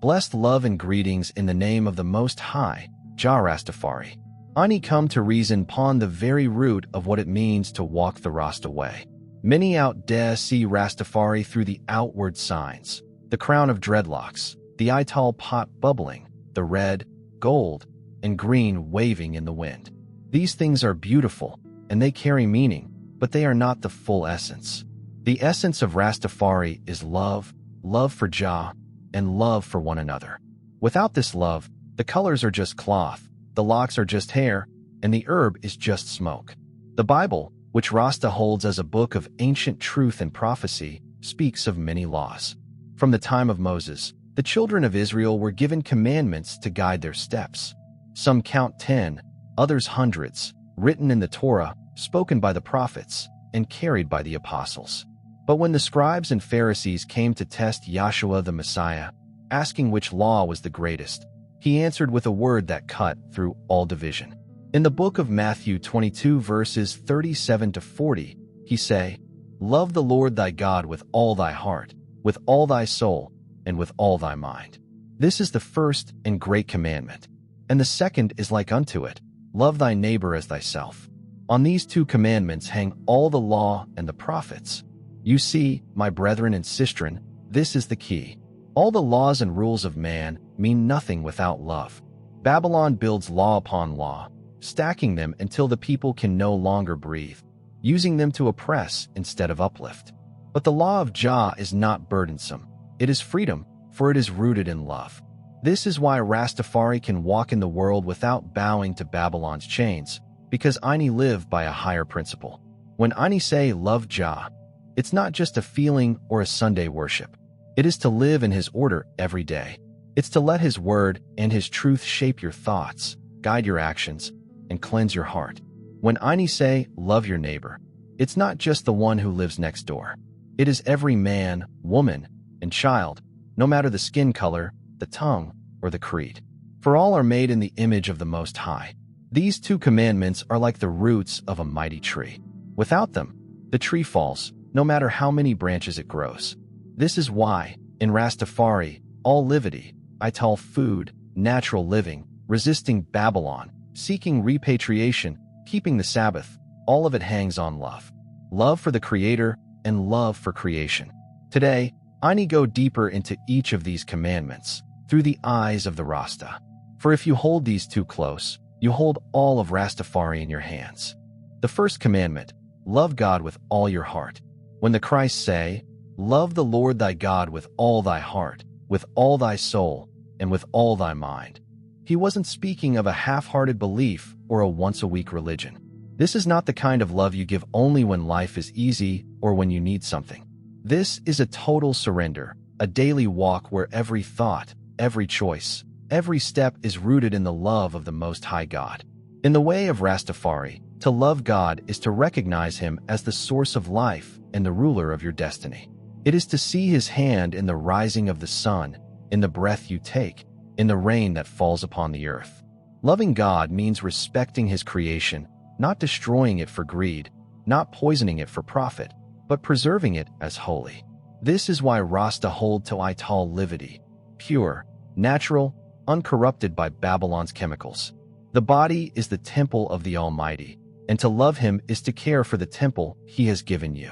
Blessed love and greetings in the name of the Most High, Jah Rastafari. Ani come to reason upon the very root of what it means to walk the Rasta way. Many out there see Rastafari through the outward signs, the crown of dreadlocks, the ital pot bubbling, the red, gold, and green waving in the wind. These things are beautiful, and they carry meaning, but they are not the full essence. The essence of Rastafari is love, love for Jah, and love for one another. Without this love, the colors are just cloth, the locks are just hair, and the herb is just smoke. The Bible, which Rasta holds as a book of ancient truth and prophecy, speaks of many laws. From the time of Moses, the children of Israel were given commandments to guide their steps. Some count 10, others hundreds, written in the Torah, spoken by the prophets, and carried by the apostles. But when the scribes and Pharisees came to test Yahshua the Messiah, asking which law was the greatest, he answered with a word that cut through all division. In the book of Matthew 22 verses 37 to 40, he say, "Love the Lord thy God with all thy heart, with all thy soul, and with all thy mind. This is the first and great commandment. And the second is like unto it, love thy neighbor as thyself. On these two commandments hang all the law and the prophets." You see, my brethren and sistren, this is the key. All the laws and rules of man mean nothing without love. Babylon builds law upon law, stacking them until the people can no longer breathe, using them to oppress instead of uplift. But the law of Jah is not burdensome. It is freedom, for it is rooted in love. This is why Rastafari can walk in the world without bowing to Babylon's chains, because Ani live by a higher principle. When Ani say love Jah, it's not just a feeling or a Sunday worship. It is to live in his order every day. It's to let his word and his truth shape your thoughts, guide your actions, and cleanse your heart. When Ani say love your neighbor, it's not just the one who lives next door. It is every man, woman, and child, no matter the skin color, the tongue, or the creed. For all are made in the image of the Most High. These two commandments are like the roots of a mighty tree. Without them, the tree falls, no matter how many branches it grows. This is why, in Rastafari, all livity, ital food, natural living, resisting Babylon, seeking repatriation, keeping the Sabbath, all of it hangs on love. Love for the Creator and love for creation. Today, I need go deeper into each of these commandments through the eyes of the Rasta. For if you hold these two close, you hold all of Rastafari in your hands. The first commandment, love God with all your heart. When the Christ say, love the Lord thy God with all thy heart, with all thy soul, and with all thy mind, he wasn't speaking of a half-hearted belief or a once-a-week religion. This is not the kind of love you give only when life is easy or when you need something. This is a total surrender, a daily walk where every thought, every choice, every step is rooted in the love of the Most High God. In the way of Rastafari, to love God is to recognize him as the source of life and the ruler of your destiny. It is to see his hand in the rising of the sun, in the breath you take, in the rain that falls upon the earth. Loving God means respecting his creation, not destroying it for greed, not poisoning it for profit, but preserving it as holy. This is why Rasta hold to ital livity, pure, natural, uncorrupted by Babylon's chemicals. The body is the temple of the Almighty, and to love him is to care for the temple he has given you.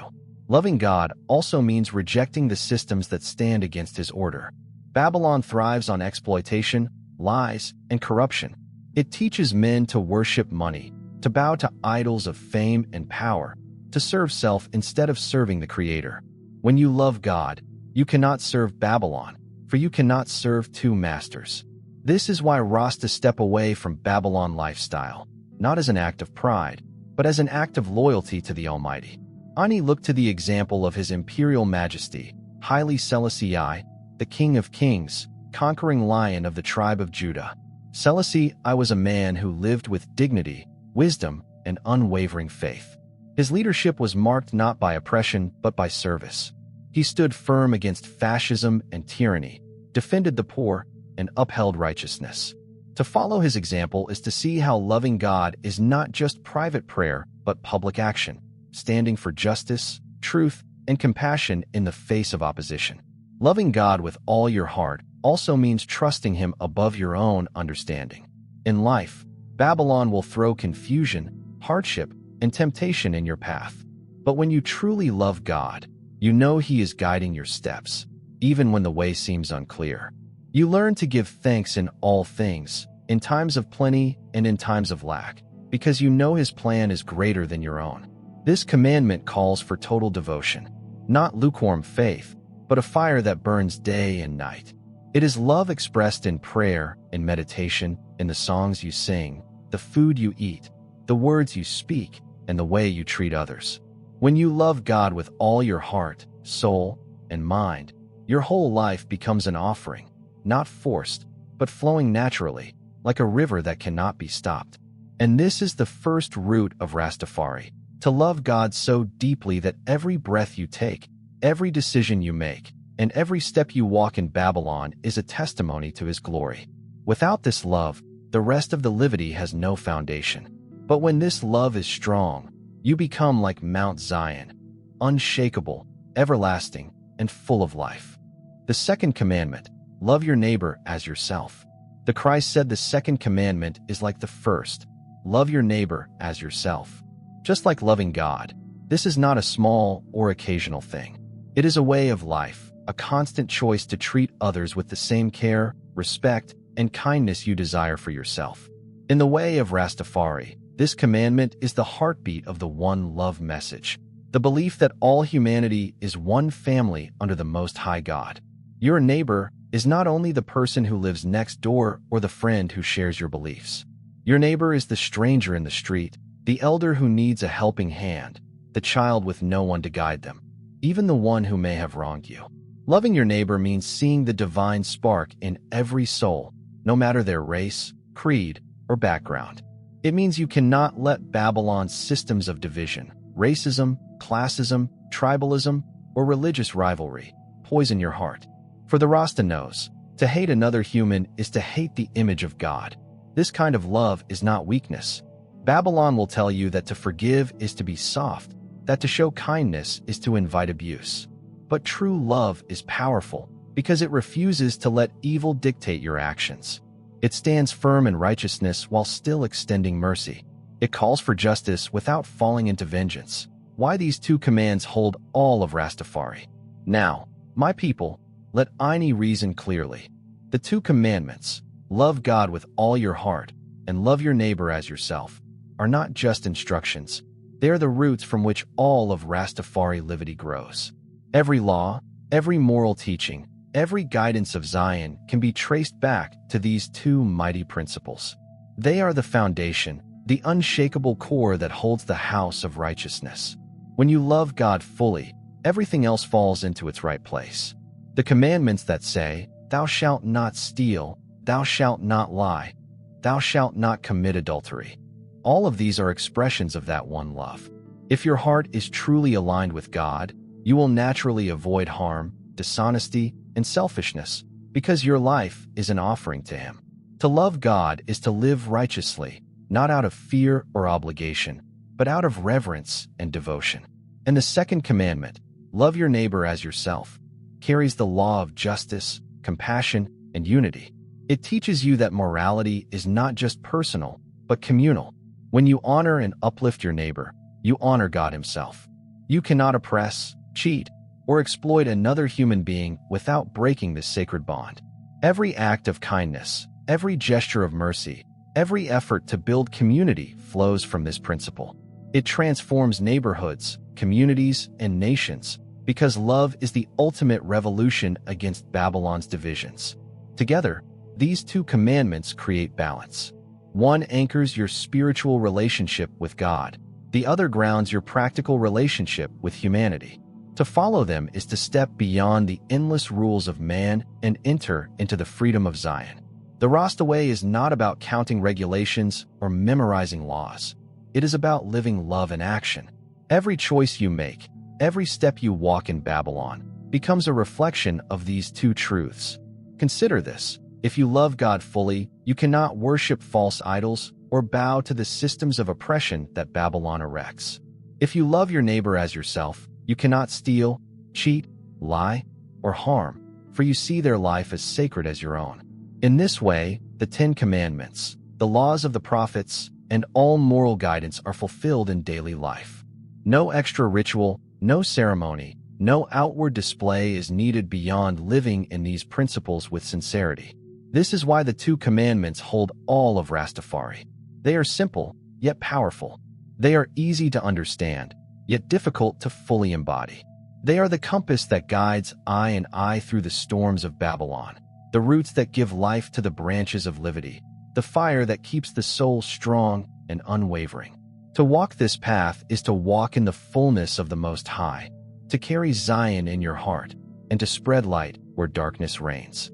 Loving God also means rejecting the systems that stand against his order. Babylon thrives on exploitation, lies, and corruption. It teaches men to worship money, to bow to idols of fame and power, to serve self instead of serving the Creator. When you love God, you cannot serve Babylon, for you cannot serve two masters. This is why Rasta step away from Babylon lifestyle, not as an act of pride, but as an act of loyalty to the Almighty. Ani looked to the example of His Imperial Majesty, Haile Selassie I, the King of Kings, conquering lion of the tribe of Judah. Selassie I was a man who lived with dignity, wisdom, and unwavering faith. His leadership was marked not by oppression but by service. He stood firm against fascism and tyranny, defended the poor, and upheld righteousness. To follow his example is to see how loving God is not just private prayer but public action, standing for justice, truth, and compassion in the face of opposition. Loving God with all your heart also means trusting him above your own understanding. In life, Babylon will throw confusion, hardship, and temptation in your path. But when you truly love God, you know he is guiding your steps, even when the way seems unclear. You learn to give thanks in all things, in times of plenty and in times of lack, because you know his plan is greater than your own. This commandment calls for total devotion, not lukewarm faith, but a fire that burns day and night. It is love expressed in prayer, in meditation, in the songs you sing, the food you eat, the words you speak, and the way you treat others. When you love God with all your heart, soul, and mind, your whole life becomes an offering, not forced, but flowing naturally, like a river that cannot be stopped. And this is the first root of Rastafari, to love God so deeply that every breath you take, every decision you make, and every step you walk in Babylon is a testimony to his glory. Without this love, the rest of the Livity has no foundation. But when this love is strong, you become like Mount Zion, unshakable, everlasting, and full of life. The second commandment, love your neighbor as yourself. The Christ said the second commandment is like the first, love your neighbor as yourself. Just like loving God, this is not a small or occasional thing. It is a way of life, a constant choice to treat others with the same care, respect, and kindness you desire for yourself. In the way of Rastafari, this commandment is the heartbeat of the one love message, the belief that all humanity is one family under the Most High God. Your neighbor is not only the person who lives next door or the friend who shares your beliefs. Your neighbor is the stranger in the street, the elder who needs a helping hand, the child with no one to guide them, even the one who may have wronged you. Loving your neighbor means seeing the divine spark in every soul, no matter their race, creed, or background. It means you cannot let Babylon's systems of division, racism, classism, tribalism, or religious rivalry poison your heart. For the Rasta knows, to hate another human is to hate the image of God. This kind of love is not weakness. Babylon will tell you that to forgive is to be soft, that to show kindness is to invite abuse. But true love is powerful because it refuses to let evil dictate your actions. It stands firm in righteousness while still extending mercy. It calls for justice without falling into vengeance. Why these two commands hold all of Rastafari. Now, my people, let Ini reason clearly. The two commandments, love God with all your heart and love your neighbor as yourself, are not just instructions. They are the roots from which all of Rastafari Livity grows. Every law, every moral teaching, every guidance of Zion can be traced back to these two mighty principles. They are the foundation, the unshakable core that holds the house of righteousness. When you love God fully, everything else falls into its right place. The commandments that say, "Thou shalt not steal, thou shalt not lie, thou shalt not commit adultery." All of these are expressions of that one love. If your heart is truly aligned with God, you will naturally avoid harm, dishonesty, and selfishness, because your life is an offering to Him. To love God is to live righteously, not out of fear or obligation, but out of reverence and devotion. And the second commandment, love your neighbor as yourself, carries the law of justice, compassion, and unity. It teaches you that morality is not just personal, but communal. When you honor and uplift your neighbor, you honor God Himself. You cannot oppress, cheat, or exploit another human being without breaking this sacred bond. Every act of kindness, every gesture of mercy, every effort to build community flows from this principle. It transforms neighborhoods, communities, and nations, because love is the ultimate revolution against Babylon's divisions. Together, these two commandments create balance. One anchors your spiritual relationship with God. The other grounds your practical relationship with humanity. To follow them is to step beyond the endless rules of man and enter into the freedom of Zion. The Rasta way is not about counting regulations or memorizing laws. It is about living love in action. Every choice you make, every step you walk in Babylon, becomes a reflection of these two truths. Consider this. If you love God fully, you cannot worship false idols or bow to the systems of oppression that Babylon erects. If you love your neighbor as yourself, you cannot steal, cheat, lie, or harm, for you see their life as sacred as your own. In this way, the 10 Commandments, the laws of the prophets, and all moral guidance are fulfilled in daily life. No extra ritual, no ceremony, no outward display is needed beyond living in these principles with sincerity. This is why the 2 Commandments hold all of Rastafari. They are simple, yet powerful. They are easy to understand, yet difficult to fully embody. They are the compass that guides I through the storms of Babylon, the roots that give life to the branches of Livity, the fire that keeps the soul strong and unwavering. To walk this path is to walk in the fullness of the Most High, to carry Zion in your heart, and to spread light where darkness reigns.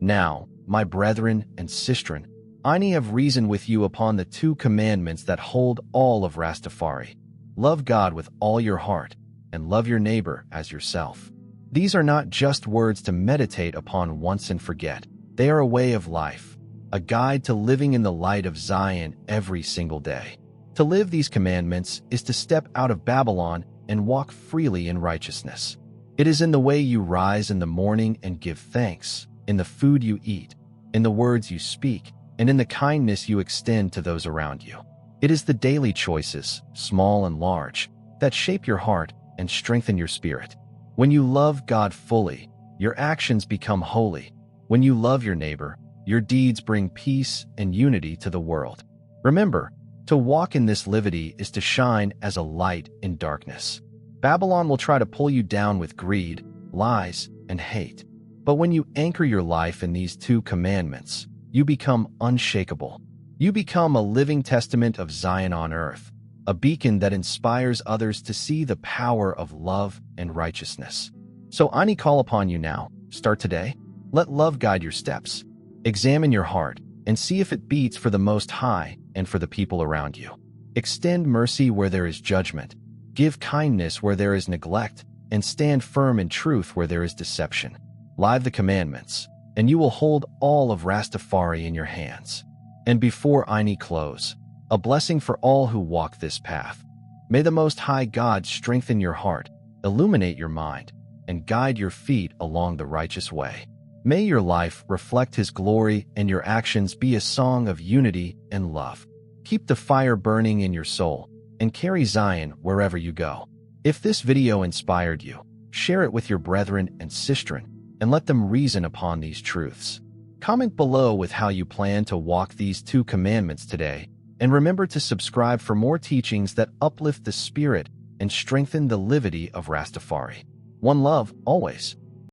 Now, my brethren and sistren, I have reasoned with you upon the 2 Commandments that hold all of Rastafari. Love God with all your heart, and love your neighbor as yourself. These are not just words to meditate upon once and forget. They are a way of life, a guide to living in the light of Zion every single day. To live these commandments is to step out of Babylon and walk freely in righteousness. It is in the way you rise in the morning and give thanks, in the food you eat, in the words you speak, and in the kindness you extend to those around you. It is the daily choices, small and large, that shape your heart and strengthen your spirit. When you love God fully, your actions become holy. When you love your neighbor, your deeds bring peace and unity to the world. Remember, to walk in this livity is to shine as a light in darkness. Babylon will try to pull you down with greed, lies, and hate. But when you anchor your life in these 2 commandments, you become unshakable. You become a living testament of Zion on earth, a beacon that inspires others to see the power of love and righteousness. So I call upon you now, start today. Let love guide your steps. Examine your heart and see if it beats for the Most High and for the people around you. Extend mercy where there is judgment. Give kindness where there is neglect, and stand firm in truth where there is deception. Live the commandments, and you will hold all of Rastafari in your hands. And before I close, a blessing for all who walk this path. May the Most High God strengthen your heart, illuminate your mind, and guide your feet along the righteous way. May your life reflect His glory and your actions be a song of unity and love. Keep the fire burning in your soul and carry Zion wherever you go. If this video inspired you, share it with your brethren and sistren and let them reason upon these truths. Comment below with how you plan to walk these 2 commandments today, and remember to subscribe for more teachings that uplift the spirit and strengthen the livity of Rastafari. One love, always.